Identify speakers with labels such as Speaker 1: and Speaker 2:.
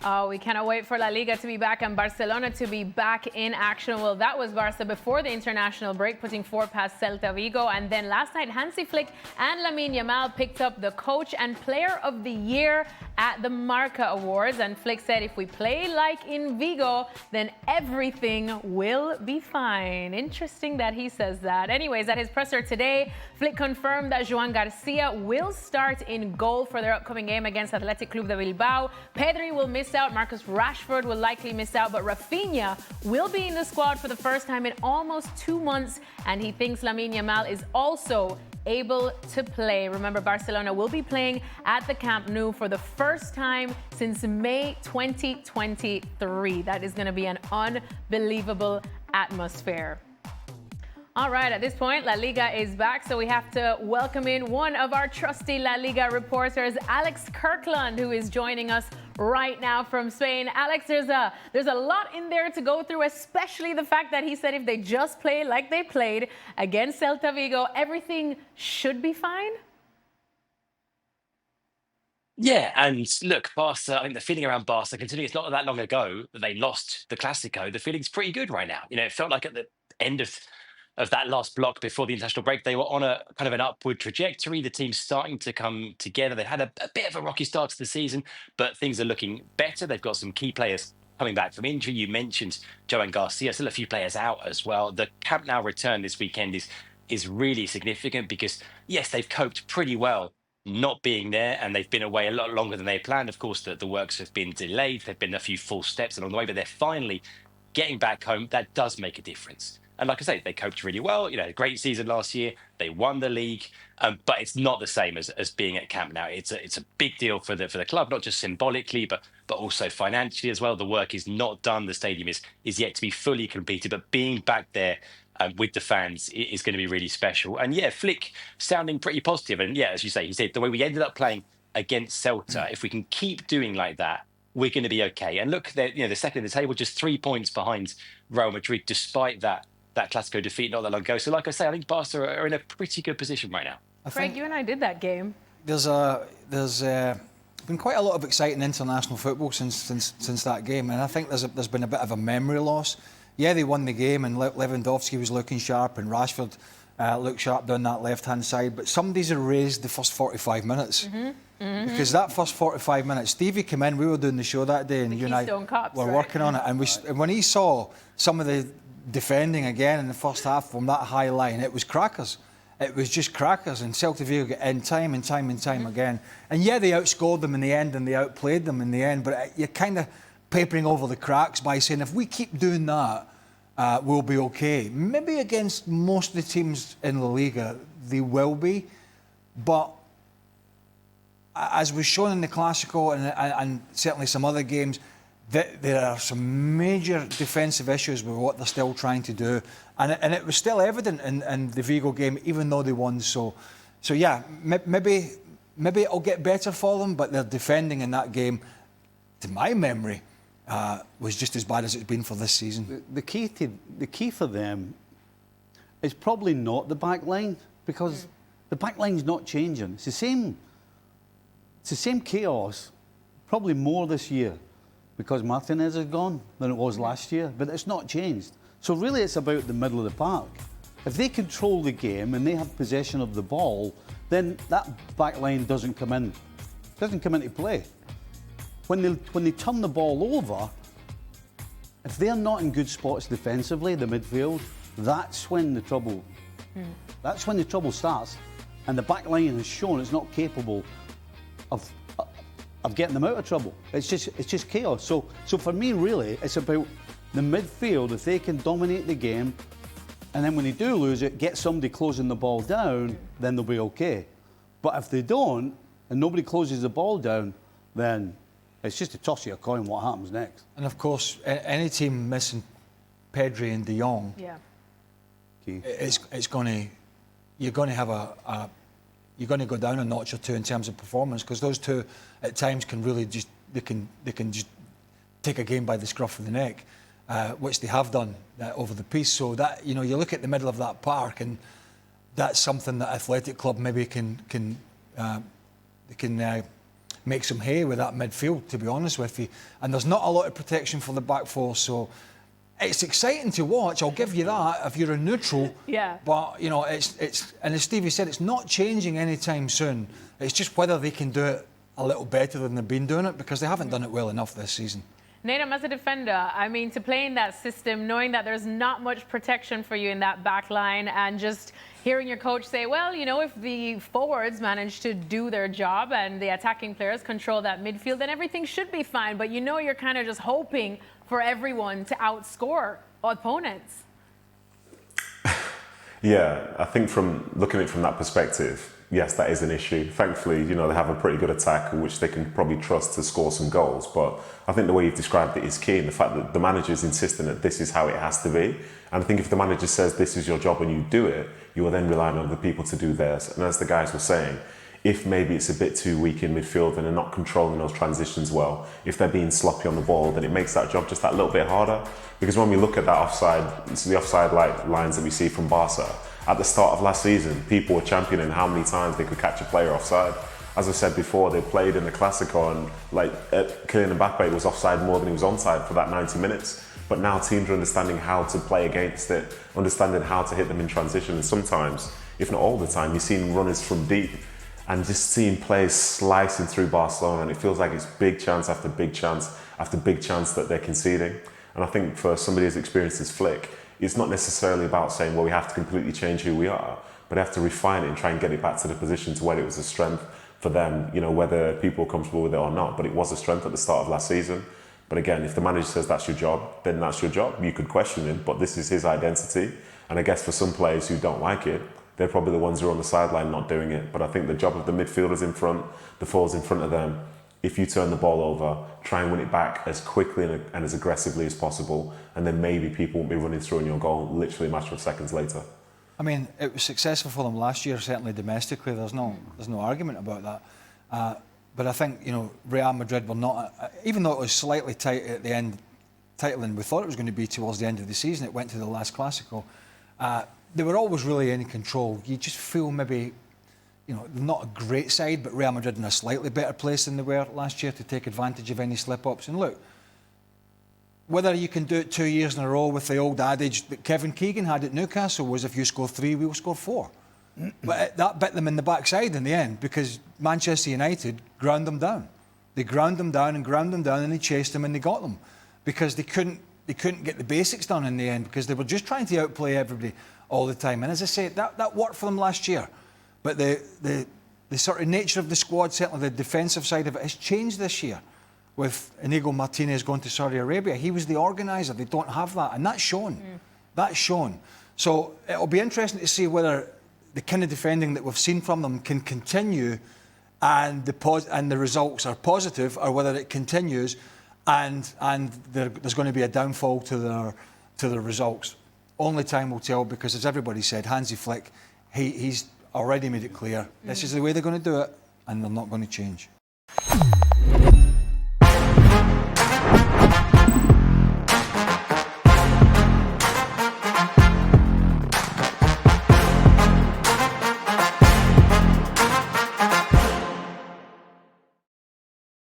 Speaker 1: Oh, we cannot wait for LaLiga to be back and Barcelona to be back in action. Well, that was Barca before the international break, putting 4 past Celta Vigo. And then last night, Hansi Flick and Yamal picked up the Coach and Player of the Year at the Marca Awards. And Flick said, if we play like in Vigo, then everything will be fine. Interesting that he says that. Anyways, at his presser today, Flick confirmed that Joan Garcia will start in goal for their upcoming game against Athletic Club de Bilbao. Pedri will miss out. Marcus Rashford will likely miss out, but Raphinha will be in the squad for the first time in almost 2 months, and he thinks Lamine Yamal is also able to play. Remember, Barcelona will be playing at the Camp Nou for the first time since May 2023. That is going to be an unbelievable atmosphere. All right, at this point, La Liga is back, so we have to welcome in one of our trusty La Liga reporters, Alex Kirkland, who is joining us right now from Spain. Alex, there's a lot in there to go through, especially the fact that he said if they just play like they played against Celta Vigo, everything should be fine.
Speaker 2: Yeah, and look, Barca, I think the feeling around Barca, considering it's not that long ago that they lost the Clásico, the feeling's pretty good right now. You know, it felt like at the end of that last block before the international break, they were on a kind of an upward trajectory. The team's starting to come together. They had a bit of a rocky start to the season, but things are looking better. They've got some key players coming back from injury. You mentioned Joan Garcia, still a few players out as well. The Camp Nou return this weekend is really significant because, yes, they've coped pretty well not being there, and they've been away a lot longer than they planned. Of course, the works have been delayed. There've been a few false steps along the way, but they're finally getting back home. That does make a difference. And like I say, they coped really well. You know, great season last year. They won the league, but it's not the same as being at Camp Nou. It's a big deal for the club, not just symbolically, but also financially as well. The work is not done. The stadium is yet to be fully completed, but being back there with the fans is going to be really special. And yeah, Flick sounding pretty positive. And yeah, as you say, he said the way we ended up playing against Celta, if we can keep doing like that, we're going to be okay. And look, they're the second in the table, just 3 points behind Real Madrid, despite that Clásico defeat not that long ago. So like I say, I think Barca are in a pretty good position right now.
Speaker 1: Frank, you and I did that game.
Speaker 3: There's been quite a lot of exciting international football since that game, and I think there's been a bit of a memory loss. Yeah, they won the game, and Lewandowski was looking sharp, and Rashford looked sharp down that left-hand side, but somebody's erased the first 45 minutes. Because that first 45 minutes, Stevie came in, we were doing the show that day, and you and I were working on it, and when he saw some of the defending again in the first half from that high line, it was crackers. It was just crackers, and Celta Vigo got in time and time again. And yeah, they outscored them in the end and they outplayed them in the end, but you're kind of papering over the cracks by saying if we keep doing that, we'll be okay. Maybe against most of the teams in La Liga, they will be, but as was shown in the Clásico and certainly some other games, there are some major defensive issues with what they're still trying to do, and it was still evident in the Vigo game, even though they won. So yeah, maybe it'll get better for them, but their defending in that game, to my memory, was just as bad as it's been for this season.
Speaker 4: The key for them is probably not the back line, because the back line's not changing. It's the same chaos, probably more this year, because Martinez is gone than it was last year, but it's not changed. So really it's about the middle of the park. If they control the game and they have possession of the ball, then that back line doesn't come into play. When they turn the ball over, if they're not in good spots defensively, the midfield, that's when the trouble starts. And the back line has shown it's not capable of getting them out of trouble. It's just chaos. So for me, really, it's about the midfield. If they can dominate the game, and then when they do lose it, get somebody closing the ball down, then they'll be okay. But if they don't, and nobody closes the ball down, then it's just a toss of a coin what happens next.
Speaker 3: And of course, any team missing Pedri and De Jong, you're going to have you're going to go down a notch or two in terms of performance, because those two at times can really just they can just take a game by the scruff of the neck, which they have done over the piece. So that, you know, you look at the middle of that park, and that's something that Athletic Club maybe can make some hay with that midfield, to be honest with you. And there's not a lot of protection for the back four, so it's exciting to watch. I'll give you that if you're a neutral.
Speaker 1: Yeah.
Speaker 3: But you know, it's and as Stevie said, it's not changing anytime soon. It's just whether they can do it a little better than they've been doing it, because they haven't done it well enough this season.
Speaker 1: Nedum, as a defender, I mean, to play in that system, knowing that there's not much protection for you in that back line, and just hearing your coach say, well, you know, if the forwards manage to do their job and the attacking players control that midfield, then everything should be fine. But you know, you're kind of just hoping for everyone to outscore opponents.
Speaker 5: Yeah, I think from looking at it from that perspective, yes, that is an issue. Thankfully, you know, they have a pretty good attack, which they can probably trust to score some goals. But I think the way you've described it is key, and the fact that the manager is insisting that this is how it has to be. And I think if the manager says this is your job and you do it, you are then relying on other people to do theirs. And as the guys were saying, if maybe it's a bit too weak in midfield and they're not controlling those transitions well, if they're being sloppy on the ball, then it makes that job just that little bit harder. Because when we look at that offside, so the offside lines that we see from Barca, at the start of last season, people were championing how many times they could catch a player offside. As I said before, they played in the Clásico and Kylian Mbappe was offside more than he was onside for that 90 minutes. But now teams are understanding how to play against it, understanding how to hit them in transition. And sometimes, if not all the time, you've seen runners from deep and just seeing players slicing through Barcelona, and it feels like it's big chance after big chance after big chance that they're conceding. And I think for somebody who's experienced this flick, it's not necessarily about saying, well, we have to completely change who we are, but they have to refine it and try and get it back to the position to where it was a strength for them, you know, whether people are comfortable with it or not. But it was a strength at the start of last season. But again, if the manager says that's your job, then that's your job. You could question him, but this is his identity. And I guess for some players who don't like it, they're probably the ones who are on the sideline not doing it. But I think the job of the midfielders in front, the forwards in front of them, if you turn the ball over, try and win it back as quickly and as aggressively as possible, and then maybe people won't be running through on your goal literally a matter of seconds later.
Speaker 3: I mean, it was successful for them last year, certainly domestically. There's no argument about that. But I think, you know, Real Madrid were not, even though it was slightly tight at the end, tighter than we thought it was going to be towards the end of the season. It went to the last Clásico. They were always really in control. You just feel maybe, you know, not a great side, but Real Madrid in a slightly better place than they were last year to take advantage of any slip-ups. And look, whether you can do it 2 years in a row with the old adage that Kevin Keegan had at Newcastle was if you score 3, we will score 4. But that bit them in the backside in the end, because Manchester United ground them down. They ground them down and ground them down, and they chased them and they got them, because they couldn't get the basics done in the end, because they were just trying to outplay everybody all the time. And as I say, that worked for them last year. But the sort of nature of the squad, certainly the defensive side of it, has changed this year. With Inigo Martinez going to Saudi Arabia, he was the organiser. They don't have that, and that's shown. That's shown. So it'll be interesting to see whether the kind of defending that we've seen from them can continue, and the results are positive, or whether it continues and there's going to be a downfall to their results. Only time will tell, because as everybody said, Hansi Flick, he's already made it clear this is the way they're going to do it, and they're not going to change.